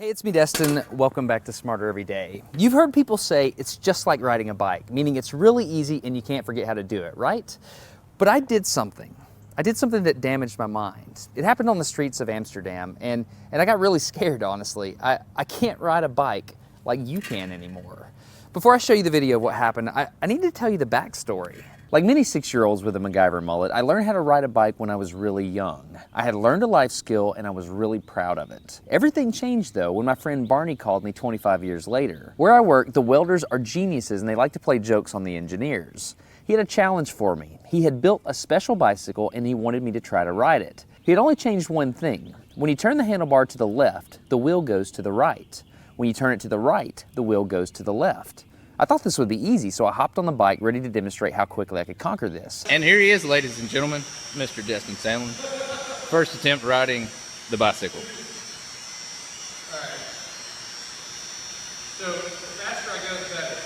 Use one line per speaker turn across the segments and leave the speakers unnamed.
Hey, it's me, Destin. Welcome back to Smarter Every Day. You've heard people say it's just like riding a bike, meaning it's really easy and you can't forget how to do it, right? But I did something. I did something that damaged my mind. It happened on the streets of Amsterdam, and I got really scared, honestly. I can't ride a bike like you can anymore. Before I show you the video of what happened, I need to tell you the backstory. Like many 6-year-olds with a MacGyver mullet, I learned how to ride a bike when I was really young. I had learned a life skill and I was really proud of it. Everything changed though when my friend Barney called me 25 years later. Where I work, the welders are geniuses and they like to play jokes on the engineers. He had a challenge for me. He had built a special bicycle and he wanted me to try to ride it. He had only changed one thing. When you turn the handlebar to the left, the wheel goes to the right. When you turn it to the right, the wheel goes to the left. I thought this would be easy, so I hopped on the bike ready to demonstrate how quickly I could conquer this.
And here he is, ladies and gentlemen, Mr. Destin Sandlin. First attempt riding the bicycle.
All right. So the faster I go, the better.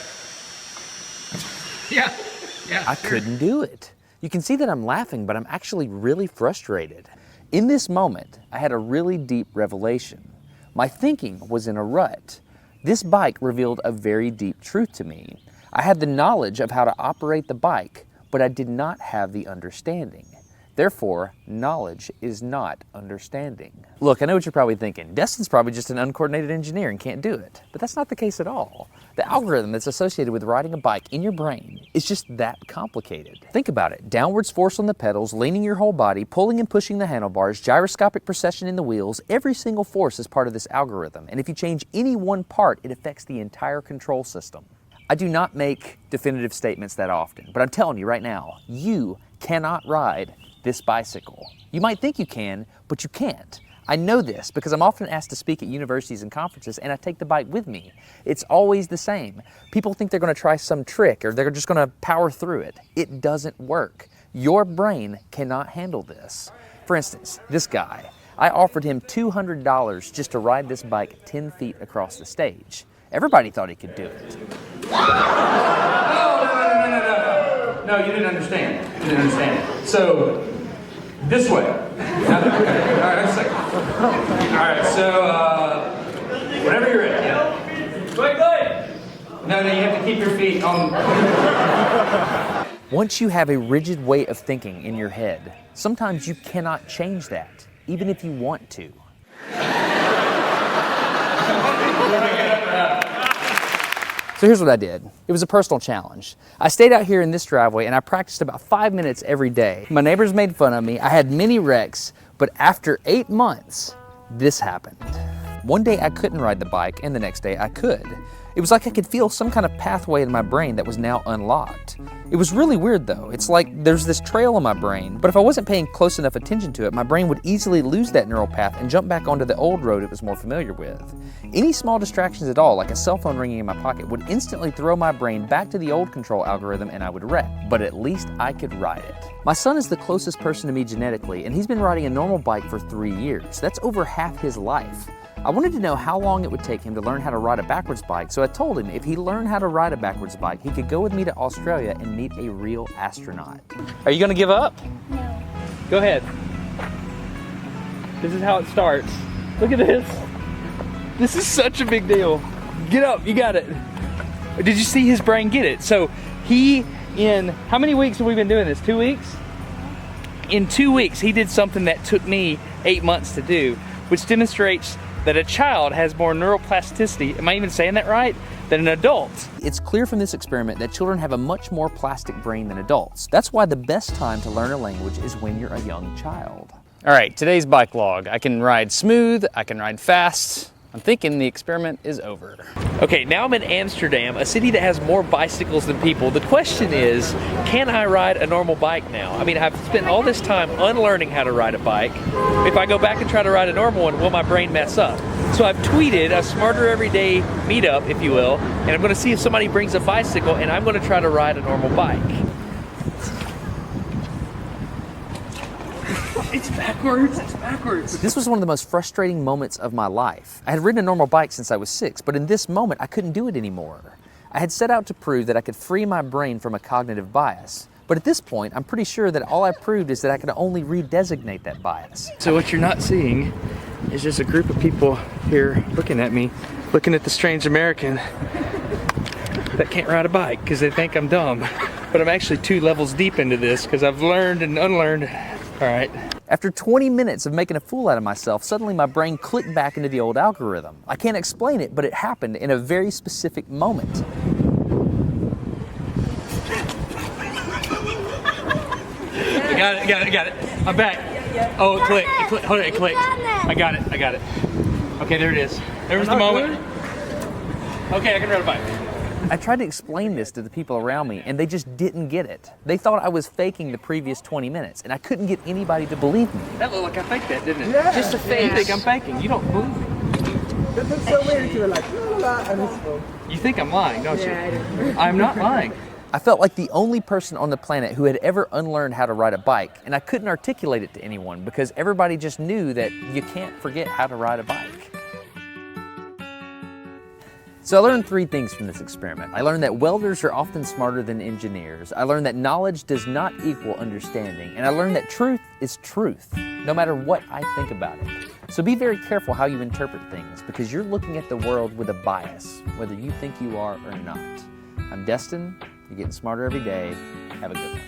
Yeah.
I couldn't do it. You can see that I'm laughing, but I'm actually really frustrated. In this moment, I had a really deep revelation. My thinking was in a rut. This bike revealed a very deep truth to me. I had the knowledge of how to operate the bike, but I did not have the understanding. Therefore, knowledge is not understanding. Look, I know what you're probably thinking. Destin's probably just an uncoordinated engineer and can't do it. But that's not the case at all. The algorithm that's associated with riding a bike in your brain is just that complicated. Think about it. Downwards force on the pedals, leaning your whole body, pulling and pushing the handlebars, gyroscopic precession in the wheels, every single force is part of this algorithm. And if you change any one part, it affects the entire control system. I do not make definitive statements that often, but I'm telling you right now, you cannot ride this bicycle. You might think you can, but you can't. I know this because I'm often asked to speak at universities and conferences and I take the bike with me. It's always the same. People think they're going to try some trick or they're just going to power through it. It doesn't work. Your brain cannot handle this. For instance, this guy, I offered him $200 just to ride this bike 10 feet across the stage. Everybody thought he could do it.
No, you didn't understand. You didn't understand. So, this way. Okay. All right, just a second. All right, so, whenever you're ready. Yeah. Wait. No, you have to keep your feet on.
Once you have a rigid way of thinking in your head, sometimes you cannot change that, even if you want to. So here's what I did. It was a personal challenge. I stayed out here in this driveway and I practiced about 5 minutes every day. My neighbors made fun of me. I had many wrecks, but after 8 months, this happened. One day I couldn't ride the bike and the next day I could. It was like I could feel some kind of pathway in my brain that was now unlocked. It was really weird though. It's like there's this trail in my brain, but if I wasn't paying close enough attention to it, my brain would easily lose that neural path and jump back onto the old road it was more familiar with. Any small distractions at all, like a cell phone ringing in my pocket, would instantly throw my brain back to the old control algorithm and I would wreck. But at least I could ride it. My son is the closest person to me genetically, and he's been riding a normal bike for 3 years. That's over half his life. I wanted to know how long it would take him to learn how to ride a backwards bike, so I told him if he learned how to ride a backwards bike, he could go with me to Australia and meet a real astronaut. Are you gonna give up?
No.
Go ahead. This is how it starts. Look at this. This is such a big deal. Get up, you got it. Did you see his brain get it? So in how many weeks have we been doing this? 2 weeks? In 2 weeks, he did something that took me 8 months to do, which demonstrates that a child has more neuroplasticity, am I even saying that right, than an adult. It's clear from this experiment that children have a much more plastic brain than adults. That's why the best time to learn a language is when you're a young child. All right, today's bike log. I can ride smooth, I can ride fast. I'm thinking the experiment is over. Okay, now I'm in Amsterdam, a city that has more bicycles than people. The question is, can I ride a normal bike now? I mean, I've spent all this time unlearning how to ride a bike. If I go back and try to ride a normal one, will my brain mess up? So I've tweeted a Smarter Everyday meetup, if you will, and I'm gonna see if somebody brings a bicycle and I'm gonna try to ride a normal bike.
It's backwards.
This was one of the most frustrating moments of my life. I had ridden a normal bike since I was 6, but in this moment, I couldn't do it anymore. I had set out to prove that I could free my brain from a cognitive bias. But at this point, I'm pretty sure that all I proved is that I could only redesignate that bias.
So what you're not seeing
is just a group of people here looking at me, looking at the strange American that can't ride a bike because they think I'm dumb. But I'm actually 2 levels deep into this because I've learned and unlearned. All right.
After 20 minutes of making a fool out of myself, suddenly my brain clicked back into the old algorithm. I can't explain it, but it happened in a very specific moment.
I got it. I'm back. Oh, it clicked. Hold on, it clicked. I got it. Okay, there it is. There was the moment. Okay, I can ride a bike.
I tried to explain this to the people around me, and they just didn't get it. They thought I was faking the previous 20 minutes, and I couldn't get anybody to believe me.
That looked like I faked that, didn't it?
Yeah.
Just a fake. You think I'm faking. You don't believe me.
That took so weird. You were like, la, la, la, and it's
You think I'm lying, don't you?
Yeah, I do.
I'm not lying.
I felt like the only person on the planet who had ever unlearned how to ride a bike, and I couldn't articulate it to anyone because everybody just knew that you can't forget how to ride a bike. So I learned 3 things from this experiment. I learned that welders are often smarter than engineers. I learned that knowledge does not equal understanding. And I learned that truth is truth, no matter what I think about it. So be very careful how you interpret things because you're looking at the world with a bias, whether you think you are or not. I'm Destin. You're getting smarter every day. Have a good one.